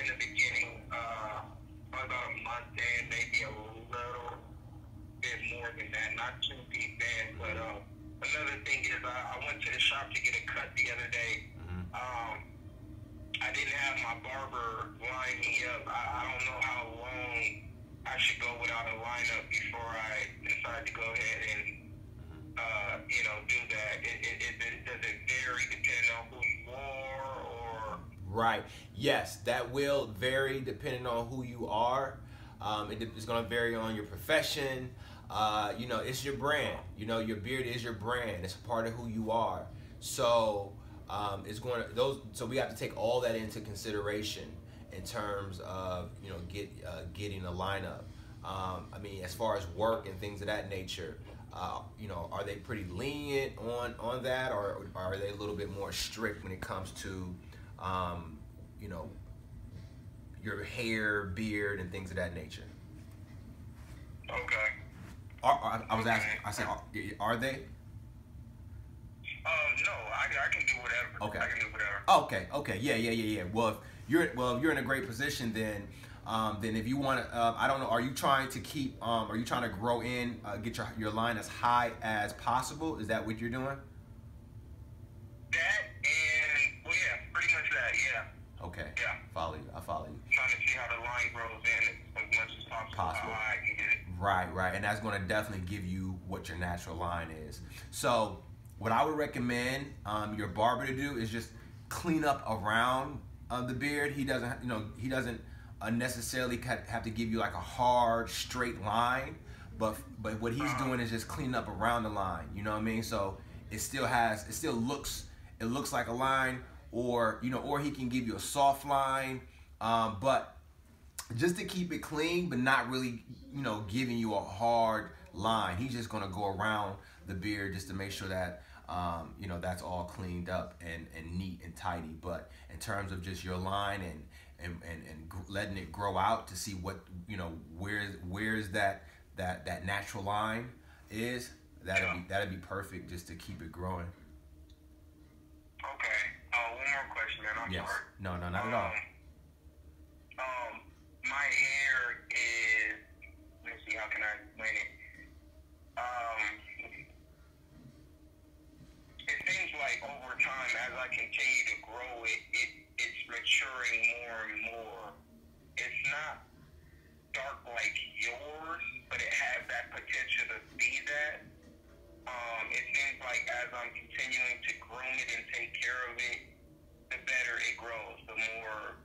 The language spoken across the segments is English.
in the beginning. About a month in, maybe a little bit more than that. Not too deep in, but another thing is I went to the shop to get a cut the other day. I didn't have my barber line me up. I don't know how long I should go without a lineup before I decide to go ahead and do that. Does it vary depending on who you are, or? Right. Yes, that will vary depending on who you are. It's going to vary on your profession. It's your brand. Your beard is your brand. It's a part of who you are. So So we have to take all that into consideration in terms of getting a lineup. As far as work and things of that nature, are they pretty lenient on that, or are they a little bit more strict when it comes to your hair, beard, and things of that nature? Okay. I was asking. I said, are they? No, I can do whatever. Okay. I can do whatever. Okay. Yeah. Well, if you're in a great position, then if you want to, I don't know, are you trying to are you trying to grow in, get your line as high as possible? Is that what you're doing? That and, well, yeah, pretty much that, yeah. Okay. Yeah. I follow you. Trying to see how the line grows in as much as possible. How high I can get it. Right. And that's going to definitely give you what your natural line is. So what I would recommend your barber to do is just clean up around the beard. He doesn't necessarily have to give you like a hard straight line, but what he's doing is just cleaning up around the line. You know what I mean? So it looks like a line, or he can give you a soft line, but just to keep it clean, but not really giving you a hard line. He's just gonna go around the beard just to make sure that that's all cleaned up and neat and tidy. But in terms of just your line and letting it grow out to see what where's that natural line is, that'd be perfect just to keep it growing. Okay. One more question, man. I'm sorry. No, not at all. My hair is, let me see, how can I explain it? It seems like over time, as I continue to grow it's maturing more and more. It's not dark like yours, but it has that potential to be that. It seems like as I'm continuing to groom it and take care of it, the better it grows, the more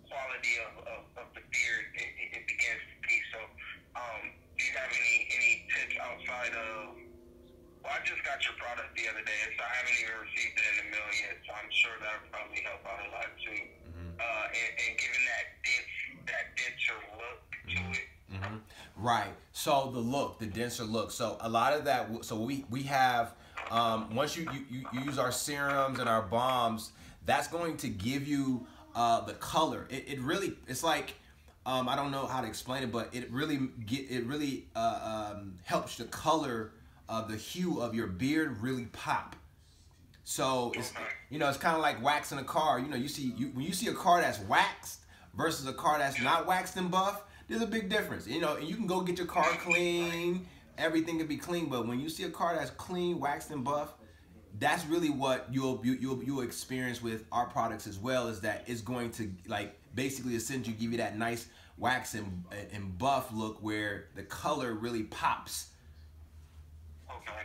quality of the beard it begins to be. So, do you have any tips outside of? Well, I just got your product the other day, so I haven't even received it in the mail yet. So I'm sure that would probably help out a lot too. And giving that denser look to it. Right. So the denser look. So a lot of that. So we have once you use our serums and our balms, that's going to give you the color. It's like I don't know how to explain it, but it really helps the color of the hue of your beard really pop. So it's it's kind of like waxing a car. When you see a car that's waxed versus a car that's not waxed and buff, there's a big difference. And you can go get your car clean, everything can be clean, but when you see a car that's clean, waxed and buff, that's really what you'll experience with our products as well. Is that it's going to basically essentially give you that nice wax and buff look where the color really pops. Okay.